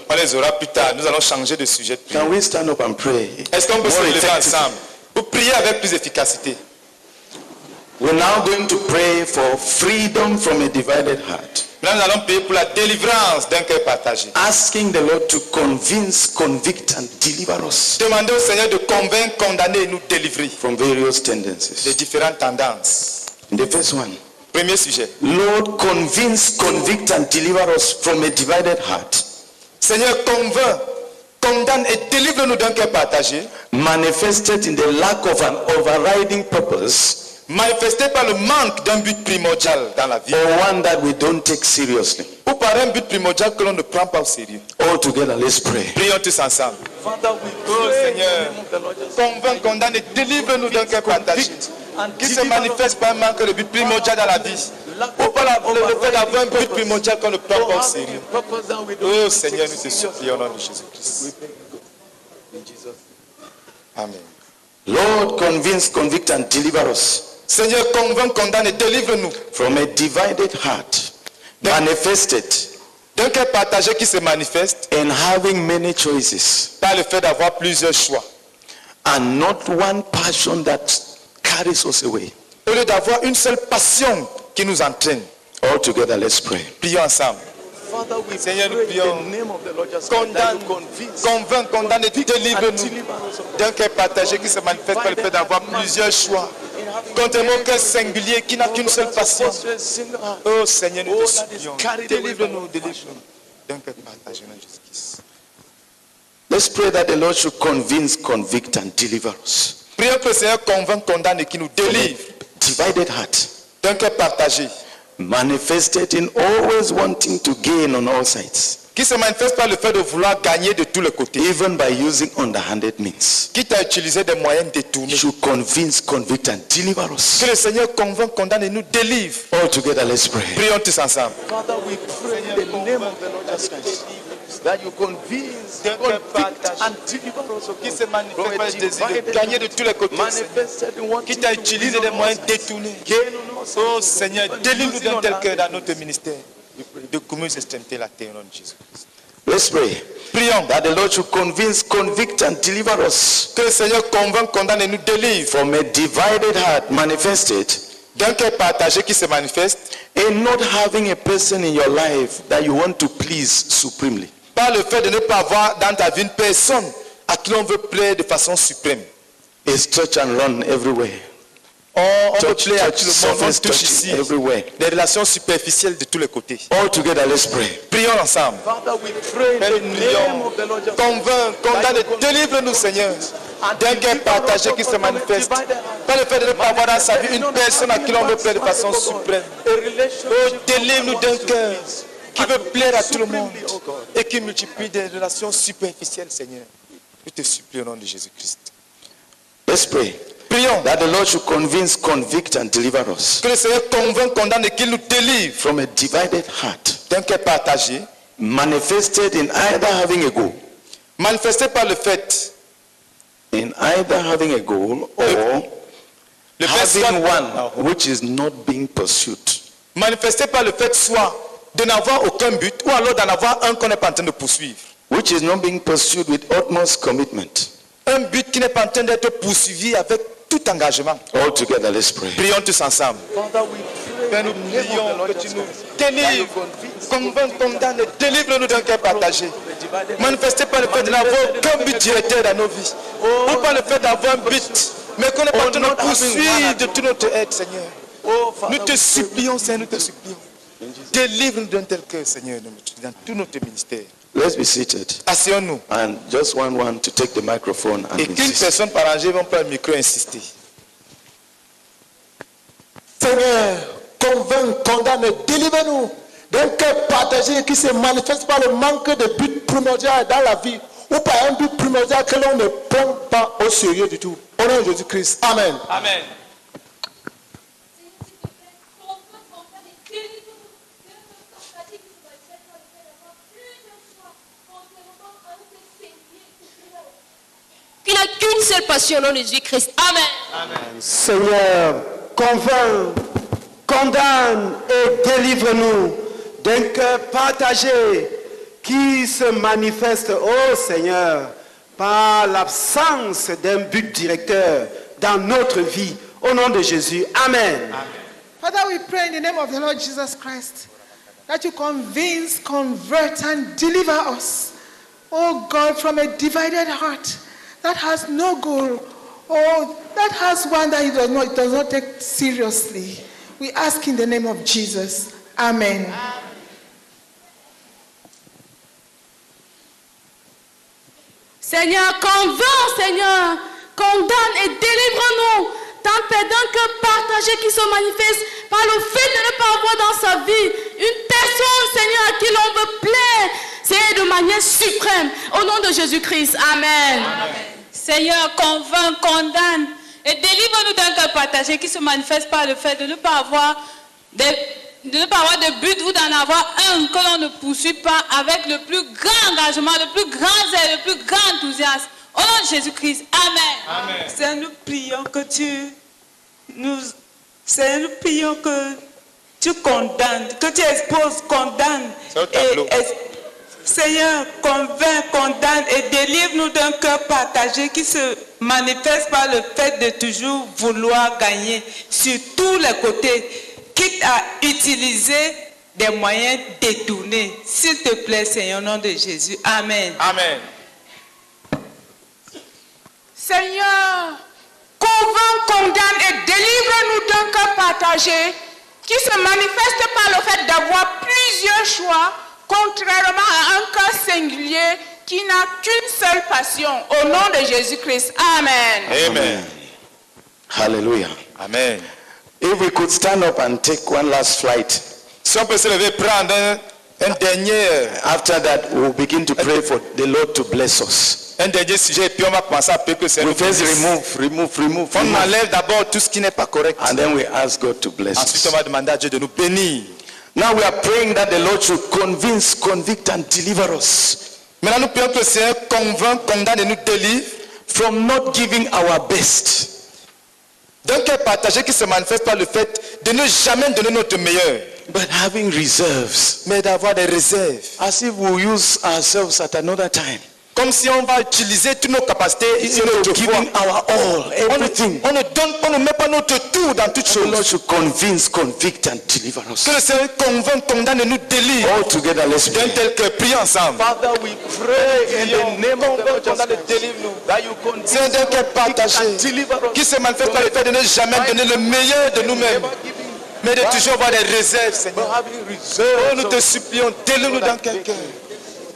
on les aura plus tard. Nous allons changer de sujet. Can we stand up and pray? Est-ce qu'on peut se lever ensemble pour prier avec plus d'efficacité? We're now going to pray for freedom from a divided heart. Là, nous allons prier pour la délivrance d'un cœur partagé. Asking the Lord to convince, convict and deliver us. Demandez au Seigneur de convaincre, condamner et nous délivrer. From various tendencies. Des différentes tendances. The first one. Premier sujet. Lord, convince, convict and deliver us from a divided heart. Seigneur, convainc, condamne et délivre-nous d'un cœur partagé. Manifested in the lack of an overriding purpose. Manifesté par le manque d'un but primordial dans la vie. Or one that we don't take seriously. Ou par un but primordial que l'on ne prend pas au sérieux. All together, let's pray. Prions tous ensemble. Oh Seigneur, convainc, condamne et délivre-nous d'un cœur partagé qui se manifeste par un manque de but primordial dans la vie. Ou par le fait d'avoir un but primordial qu'on ne prend pas au sérieux. Oh Seigneur, nous te supplions au nom de Jésus-Christ. Amen. Lord, convince, convict and deliver us. Seigneur, convainc, condamne et délivre-nous from a divided heart, manifested d'un cœur partagé qui se manifeste and having many choices, par le fait d'avoir plusieurs choix, and not one passion that carries us away. Au lieu d'avoir une seule passion qui nous entraîne. All together, let's pray. Prions ensemble. Seigneur, nous prions. Condamne, convainc, condamne et délivre-nous d'un cœur partagé qui se manifeste par le fait d'avoir plusieurs choix. Contre mon cœur singulier qui n'a qu'une seule passion. Oh Seigneur, nous te supplions. Délivre-nous, délivre-nous d'un cœur partagé dans Jésus-Christ. Let's pray that the Lord should convince, convict and deliver us. Prions que le Seigneur convainc, condamne et qui nous délivre. Divided heart. D'un cœur partagé. Manifested in always wanting to gain on all sides. Qui se manifeste par le fait de vouloir gagner de tous les côtés. Even by using underhanded means. Quitte à utiliser des moyens détournés. Should convince, convict and deliver us. Que le Seigneur convainc, condamne et nous délivre. All together, let's pray. Prions tous ensemble. Father, we pray in the name of the Lord Jesus Christ that you convince, convict and deliver us. Qui se manifeste par le désir de gagner de tous les côtés. Quitte à utiliser des moyens détournés. Oh Seigneur, délivre-nous d'un tel cœur dans notre ministère. De communes extrémités la terre, au nom de Jésus-Christ. Let's pray. Prions. That the Lord should convince, convict, and deliver us. Que le Seigneur convainc, condamne et nous délivre. From a divided heart manifested. D'un cœur partagé qui se manifeste. And not having a person in your life that you want to please supremely. Par le fait de ne pas avoir dans ta vie une personne à qui l'on veut plaire de façon suprême. It's touch and run everywhere. On veut plaire à tout le monde, on touche touch ici. everywhere. Des relations superficielles de tous les côtés. All together, let's pray. Prions ensemble. Father, we pray Père, nous prions. Convainc, condamne et délivre-nous, Seigneur, d'un cœur partagé qui se manifeste. Par le fait de ne pas avoir dans sa vie une personne à qui l'on veut plaire de façon suprême. Oh, délivre-nous d'un cœur qui veut plaire à tout le monde et qui multiplie des relations superficielles, Seigneur. Je te supplie au nom de Jésus-Christ. Let's pray. Prions. That the Lord should convince, convict, and deliver us. Que le Seigneur convainc, condamne et qu'il nous délivre from a divided heart. D'un cœur partagé. Manifested in either having a goal. Manifesté par le fait. In either having a goal or having one which is not being pursued. Manifesté par le fait soit de n'avoir aucun but ou alors d'en avoir un qu'on n'est pas en train de poursuivre. Which is not being pursued with utmost commitment. Un but qui n'est pas en train d'être poursuivi avec tout engagement. All together, let's pray. Prions tous ensemble. Père, nous prions que tu nous délivres, convainc, condamne et délivre-nous d'un cœur partagé. Manifesté par le fait de n'avoir aucun but directeur dans nos vies. Ou par le fait d'avoir un but, mais qu'on n'est pas en train de poursuivre de toute notre aide, Seigneur. Nous te supplions, Seigneur, nous te supplions. Délivre-nous d'un tel cœur, Seigneur, dans tout notre ministère. Let's be seated. Asseyons-nous. And just one to take the microphone and et qu'une personne par rangée va prendre le micro et insister. Seigneur, convainc, condamne, délivre-nous d'un cœur partagé qui se manifeste par le manque de but primordial dans la vie ou par un but primordial que l'on ne prend pas au sérieux du tout. Au nom de Jésus-Christ. Amen. Amen. Qui n'a qu'une seule passion au nom de Jésus-Christ. Amen. Amen. Seigneur, convainc, condamne et délivre-nous d'un cœur partagé qui se manifeste, ô Seigneur, par l'absence d'un but directeur dans notre vie. Au nom de Jésus. Amen. Father, we pray in the name of the Lord Jesus Christ that you convince, convert, and deliver us, oh God, from a divided heart that has no goal, or that has one that it does not take seriously. We ask in the name of Jesus. Amen. Seigneur, convainc, Seigneur, condamne et délivre-nous d'un perdant que partagé qui se manifeste par le fait de ne pas avoir dans sa vie une personne, Seigneur, à qui l'on veut plaire, c'est de manière suprême. Au nom de Jésus-Christ. Amen. Amen. Seigneur, convainc, condamne et délivre-nous d'un cœur partagé qui se manifeste par le fait de ne pas avoir de but ou d'en avoir un que l'on ne poursuit pas avec le plus grand engagement, le plus grand zèle, le plus grand enthousiasme. Au nom de Jésus-Christ. Amen. Amen. Seigneur, nous prions que Seigneur, nous prions que tu condamnes, que tu exposes, condamnes. Seigneur, convainc, condamne et délivre-nous d'un cœur partagé qui se manifeste par le fait de toujours vouloir gagner sur tous les côtés, quitte à utiliser des moyens détournés. S'il te plaît, Seigneur, au nom de Jésus. Amen. Amen. Seigneur, convainc, condamne et délivre-nous d'un cœur partagé qui se manifeste par le fait d'avoir plusieurs choix, contrairement à un cœur singulier qui n'a qu'une seule passion. Au nom de Jésus-Christ. Amen. Amen. Hallelujah. Amen. If we could stand up and take one last flight. Si on peut se lever, prendre un dernier. After that, we'll begin to pray for the Lord to bless us. Un dernier sujet, et puis on va commencer à prier que c'est. We first remove. On enlève d'abord tout ce qui n'est pas correct. And then we ask God to bless Ensuite, us. on va demander à Dieu de nous bénir. Now we are praying that the Lord should convince, convict, and deliver us. Maintenant, nous prions que le Seigneur convainc, condamne et nous délivre from not giving our best. D'un cœur partagé qui se manifeste par le fait de ne jamais donner notre meilleur. But having reserves. Mais d'avoir des réserves. As if we'll use ourselves at another time. Comme si on va utiliser toutes nos capacités une autre fois. Our all, everything. On ne met pas notre tout dans toutes choses. The Lord should convince, convict and deliver us. Que le Seigneur convainc, condamne et nous délivre. All together, let's pray. D'un tel que prions ensemble. Father, we pray in the name of the Lord Jesus that you convince, c'est un d'un cœur partagé qui se manifeste par le fait de ne jamais donner le meilleur de nous-mêmes, mais de toujours avoir des réserves, Seigneur. Oh, nous te supplions, délivre-nous dans quelqu'un.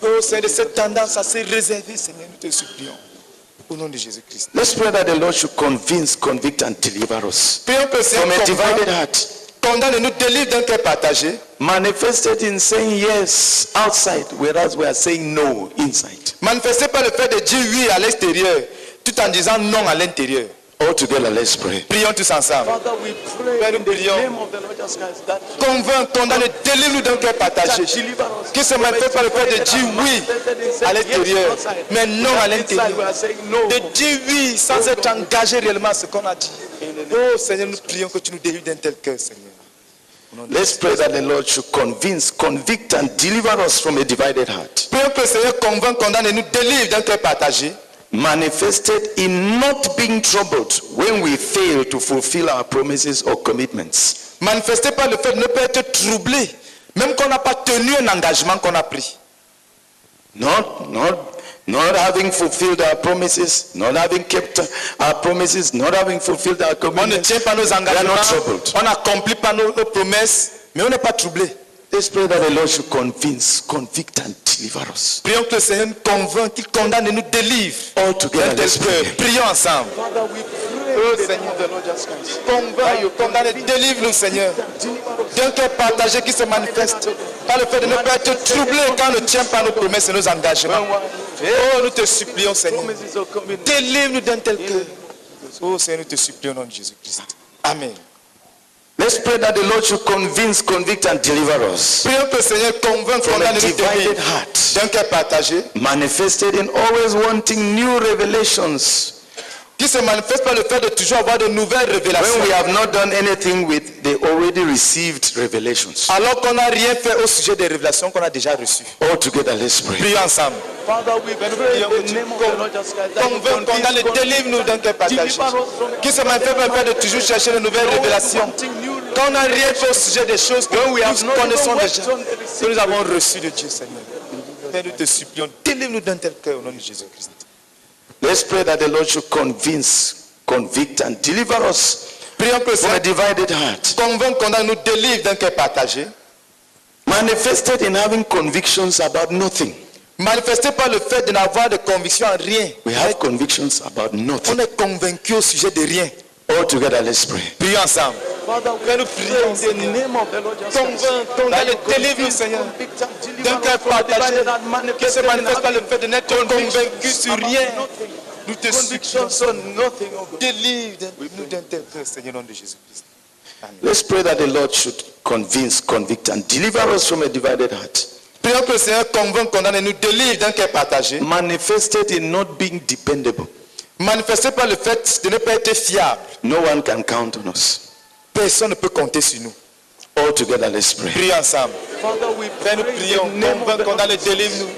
Oh, c'est de cette tendance à se réserver, Seigneur, nous te supplions. Au nom de Jésus-Christ. Let's pray that the Lord should convince, convict and deliver us Prions que le from a Seigneur divided heart. condamne et nous délivre d'un cœur partagé. Manifested in saying yes outside, whereas we are saying no inside. Manifesté par le fait de dire oui à l'extérieur, tout en disant non à l'intérieur. All together, let's pray. Prions tous ensemble. Father, we pray in the name of the Lord Jesus Christ that Convainc, condamne et délivre-nous d'un cœur partagé. Qui se manifeste par le fait de dire oui à l'extérieur, mais non à l'intérieur. De dire oui sans être engagé réellement à ce qu'on a dit. Oh Seigneur, nous prions que tu nous délivres d'un tel cœur, Seigneur. Let's pray that the Lord should convince, convict and deliver us from a divided heart. Prions que le Seigneur convainc, condamne et nous délivre d'un cœur partagé. Manifested in not being troubled when we fail to fulfill our promises or commitments. Manifesté par le fait de ne pas être troublé, même qu'on n'a pas tenu un engagement qu'on a pris. Not having fulfilled our promises, not having kept our promises, not having fulfilled our commitments. On ne tient pas nos engagements, on n'accomplit pas nos promesses, mais on n'est pas troublé. Let's pray that the Lord should convince, convict and deliver us. Prions que le Seigneur nous convainc, qu'il condamne et nous délivre. All together, let's pray. Prions ensemble. Oh Seigneur, convainc, condamne et délivre-nous, Seigneur, d'un cœur partagé qui se manifeste par le fait de ne pas être troublé quand on ne tient pas nos promesses et nos engagements. Oh, nous te supplions, Seigneur. Délivre-nous d'un tel cœur. Oh Seigneur, nous te supplions au nom de Jésus-Christ. Amen. Let's pray that the Lord should convince, convict and deliver us. Prions que le Seigneur convainc, condamne et nous délivre d'un cœur partagé. Manifested in always wanting new revelations. Qui se manifeste par le fait de toujours avoir de nouvelles révélations. When we have not done anything with the already received revelations. Alors qu'on n'a rien fait au sujet des révélations qu'on a déjà reçues. All together, let's pray. Prions ensemble. Father, we pray in the name of the Lord Jesus Christ. Convainc, condamne et délivre-nous d'un cœur partagé. Qui se manifeste par le fait de toujours chercher de nouvelles révélations. Quand on n'a rien fait au sujet des choses que nous connaissons déjà, que nous avons reçues de Dieu, Seigneur. Père, nous te supplions, délivre-nous d'un tel cœur au nom de Jésus-Christ. Let's pray that the Lord should convince, convict and deliver us Prions que from a divided heart. Convainc, condamne, nous délivre d'un cœur partagé. Manifested in having convictions about nothing. Manifesté par le fait de n'avoir de conviction en rien. We have convictions about nothing. On est convaincu au sujet de rien. All together, let's pray. Prions ensemble. Que nous prions, Seigneur. Convainc, condamne, délivre-nous, Seigneur, d'un cœur partagé qui se manifeste par le fait de n'être convaincu sur rien. Nous te supplions, délivre-nous d'un tel cœur, Seigneur, au nom de Jésus-Christ. Let's pray that the Lord should convince, convict and deliver us from a divided heart. Prions que le Seigneur convainc, condamne et nous délivre d'un cœur partagé. Manifested in not being dependable. Manifesté par le fait de ne pas être fiable. No one can count on us. Personne ne peut compter sur nous. All together, let's pray. Prions ensemble. Père, nous prions, convainc, condamne et délivre-nous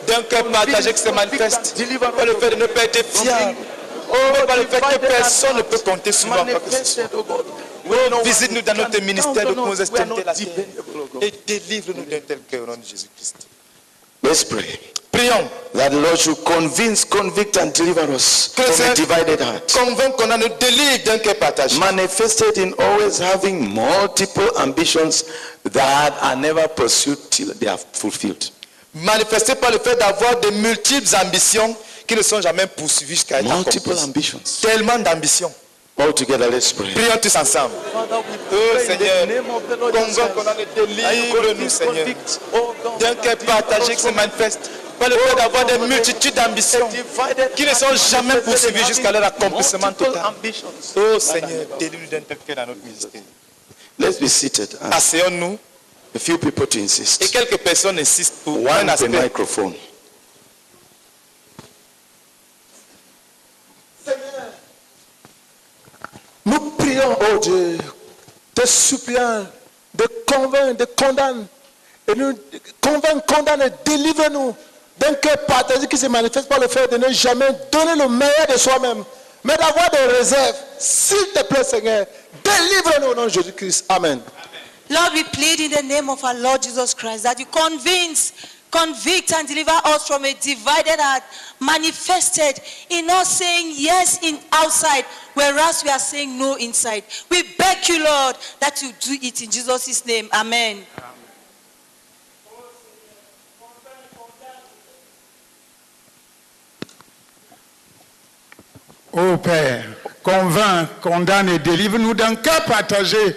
d'un cœur partagé qui se manifeste par le fait de ne pas être fiable. Oh, par le fait que personne ne peut compter sur nous en quoi que ce soit. Oh, visite-nous dans notre ministère de nos extrémités la terre et délivre-nous d'un tel cœur au nom de Jésus-Christ. Let's pray. Prions. That the Lord should convince, convict and deliver us from a divided heart. Convainc, condamne, nous délivre d'un cœur partagé. Manifested in always having multiple ambitions that are never pursued till they are fulfilled. Manifesté par le fait d'avoir de multiples ambitions qui ne sont jamais poursuivies jusqu'à être Multiple accomplies. ambitions. Tellement d'ambitions. All together, let's pray. Prions tous ensemble. Oh Seigneur, convainc, condamne, délivre-nous, Seigneur, d'un cœur partagé qui se manifeste par le fait d'avoir des multitudes d'ambitions qui ne sont jamais poursuivies jusqu'à leur accomplissement total. Oh Seigneur, délivre-nous d'un tel cœur dans notre ministère. Let's be seated. Asseyons-nous. A few people to insist. Et quelques personnes insistent pour One un aspect. microphone. Nous prions, oh Dieu, te suppliant de convainc, de condamner. Et nous convainc, condamne et délivre-nous d'un cœur partagé qui se manifeste par le fait de ne jamais donner le meilleur de soi-même, mais d'avoir des réserves. S'il te plaît, Seigneur, délivre-nous au nom de Jésus-Christ. Amen. Lord, we plead in the name of our Lord Jesus Christ that you convict and deliver us from a divided heart, manifested in us saying yes in outside, whereas we are saying no inside. We beg you, Lord, that you do it in Jesus' name. Amen. Ô Père, convainc, condamne et délivre-nous d'un cœur partagé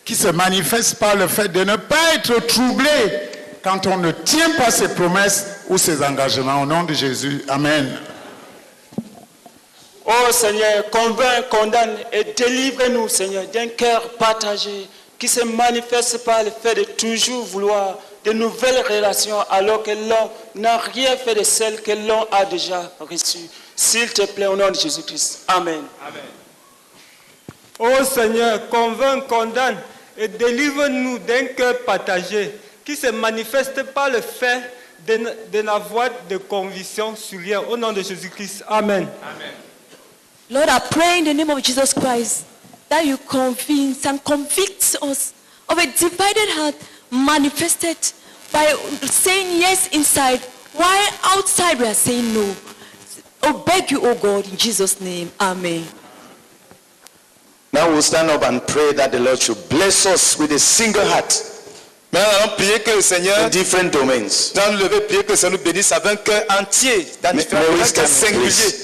qui se manifeste par le fait de ne pas être troublé quand on ne tient pas ses promesses ou ses engagements. Au nom de Jésus, Amen. Ô Seigneur, convainc, condamne et délivre-nous, Seigneur, d'un cœur partagé qui se manifeste par le fait de toujours vouloir de nouvelles relations alors que l'on n'a rien fait de celles que l'on a déjà reçues. S'il te plaît, au nom de Jésus-Christ. Amen. Amen. Ô Seigneur, convainc, condamne et délivre-nous d'un cœur partagé qui se manifeste par le fait de n'avoir de conviction sur rien. Au nom de Jésus-Christ. Amen. Amen. Lord, I pray in the name of Jesus Christ that you convince and convict us of a divided heart manifested by saying yes inside, while outside we are saying no. I beg you, oh God, in Jesus' name. Amen. Now we'll stand up and pray that the Lord should bless us with a single heart. Maintenant, nous allons prier que le Seigneur, in different domains. nous allons lever, prier que le Seigneur nous bénisse avec un cœur entier, dans différents domaines, singuliers,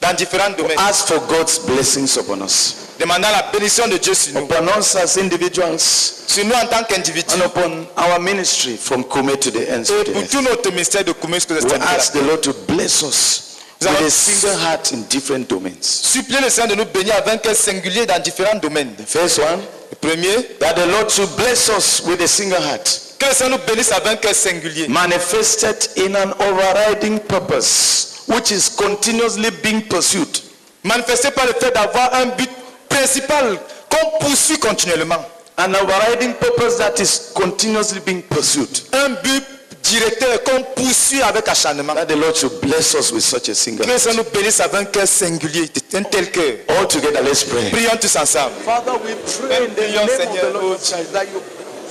dans différents domaines. Ask for God's blessings upon us. Demandant la bénédiction de Dieu sur nous. Upon us as individuals. Sur nous en tant qu'individus. And upon our ministry from Kume to the ends of the earth. Et pour tout notre ministère de Kume jusqu'aux extrémités. We ask the Lord to bless us with a single heart in different domains. Supplier le Seigneur de nous bénir avec un cœur singulier dans différents domaines. The first one, le premier, that the Lord should bless us with a single heart. Que le Seigneur nous bénisse avec un cœur singulier. Manifested in an overriding purpose, which is continuously being pursued. Manifesté par le fait d'avoir un but principal qu'on poursuit continuellement. An overriding purpose that is continuously being pursued. Un but directeur qu'on poursuit avec acharnement. That the Lord should bless us with such a single. Que le Seigneur nous bénisse avec un cœur singulier, un tel cœur. All together, let's pray. Prions tous ensemble. Father, we pray in the name of the Lord Jesus that you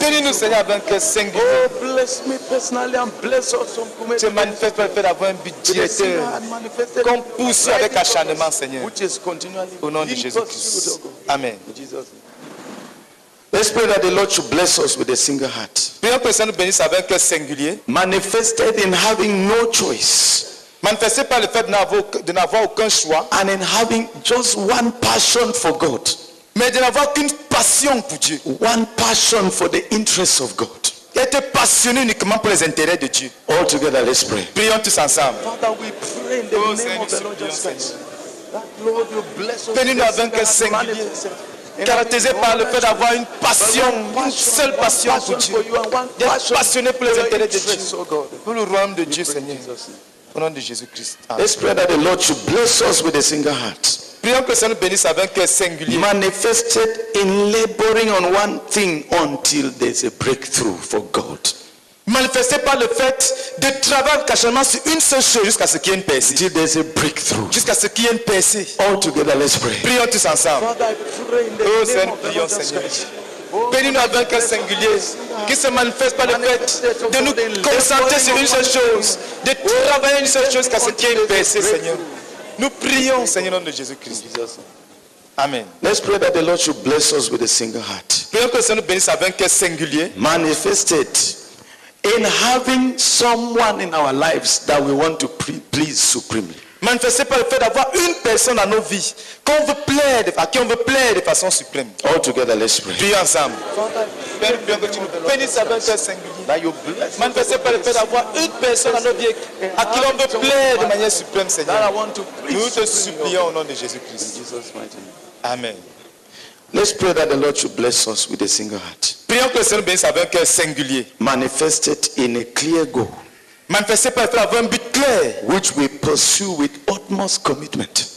bénis-nous, Seigneur, avec un cœur singulier. Oh, bless me personally and bless us from Kume. Tu manifestes par le fait d'avoir un but directeur qu'on poursuit avec acharnement, Seigneur. Au nom de Jésus-Christ. Amen. Let's pray that the Lord should bless us with a single heart. Prions que le Seigneur nous bénisse avec un cœur singulier. Manifested in having no choice. Manifesté par le fait de n'avoir aucun choix. And in having just one passion for God. Mais de n'avoir qu'une passion pour Dieu. One passion for the interests of God. Être passionné uniquement pour les intérêts de Dieu. All together, let's pray. Prions tous ensemble. Father, we pray in the name of the Lord Jesus Christ. That Lord, you bless us. Bénis-nous avec un cœur singulier, caractérisé par le fait d'avoir une passion, une seule passion pour Dieu. D'être passionné pour les intérêts de Dieu, pour le royaume de Dieu, Seigneur. Au nom de Jésus-Christ. Let's pray that the Lord should bless us with a single heart. Prions que ça nous bénisse avec un cœur singulier. Manifested in laboring on one thing until there's a breakthrough for God. Manifesté par le fait de travailler cachement sur une seule chose jusqu'à ce qu'il y ait une percée. Until there's a breakthrough. Jusqu'à ce qu'il y ait une percée. All together, let's pray. Prions tous ensemble. Oh Seigneur, prions Seigneur. Bénis-nous avec un cœur singulier qui se manifeste par le fait de nous concentrer sur une seule chose, de travailler une seule chose jusqu'à ce qu'il y ait une percée, Seigneur. Nous prions, Seigneur, au nom de Jésus-Christ. Amen. Let's pray that the Lord should bless us with a single heart. Prions que le Seigneur nous bénisse avec un cœur singulier. Manifested in having someone in our lives that we want to please supremely. Manifesté par le fait d'avoir une personne dans nos vies qu'on veut plaire, à qui on veut plaire de façon suprême. All together, let's pray. Prions ensemble. Père, prions que tu nous bénisses avec un cœur singulier. Manifesté par le fait d'avoir une personne dans nos vies à qui l'on veut plaire de manière suprême, Seigneur. Nous te supplions au nom de Jésus-Christ. Amen. Let's pray that the Lord should bless us with a single heart. Prions que le Seigneur bénisse avec un cœur singulier. Manifested in a clear goal. Manifesté par le fait d'avoir un but clair. Which we pursue with utmost commitment.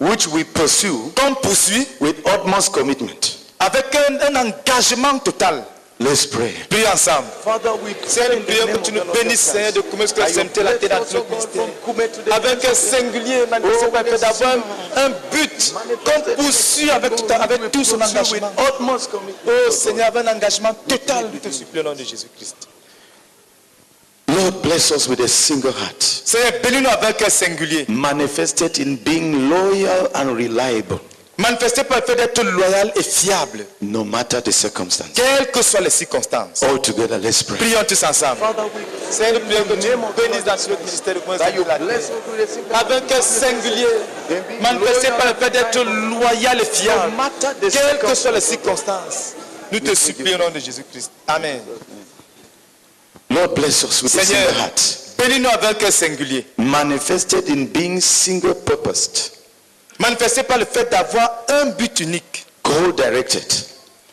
Which we pursue qu'on poursuit with utmost commitment. Avec un engagement total. Let's pray. Prions ensemble. Father, we Seigneur, nous prions que tu nous bénisses, Seigneur, de commencer que sainteté la terre dans notre ministère. Avec un singulier manifesté par le fait d'avoir un but qu'on poursuit avec tout son engagement. Oh Seigneur, avec un engagement total, nous te supplions au nom de Jésus-Christ. Lord, bless us with a single heart. Seigneur, bénis-nous avec un singulier. Manifested in being loyal and reliable. Manifesté par le fait d'être loyal et fiable. No matter the circumstance. Quelles que soient les circonstances. All together, let's pray. Prions tous ensemble. Seigneur, nous prions que tu nous bénisses dans notre ministère de commencer de la terre. Avec un singulier. Manifesté par le fait d'être loyal et fiable. Quelles que soient les circonstances. Nous te supplions au nom de Jésus-Christ. Amen. Lord, bless us with a single heart. Bénis-nous avec un singulier. Manifested in being single purposed. Manifesté par le fait d'avoir un but unique. Goal directed.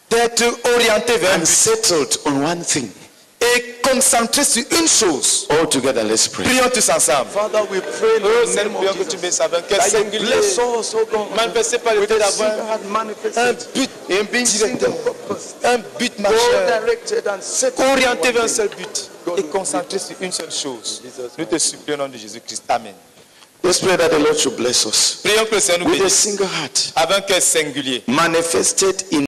D'être orienté vers un but. Settled on one thing. Et concentré sur une chose. All together, let's pray. Prions tous ensemble. Father, we pray. Oh Seigneur, prions que tu bénisses avec un singulier. Manifesté par le fait d'avoir un but directeur. Un but majeur. Orienté vers un seul but. Et concentré sur une seule chose. Nous te supplions au nom de Jésus-Christ. Amen. Let's pray that the Lord should bless us. Prions que le Seigneur nous with a bénisse single heart. avec un singulier. Manifested in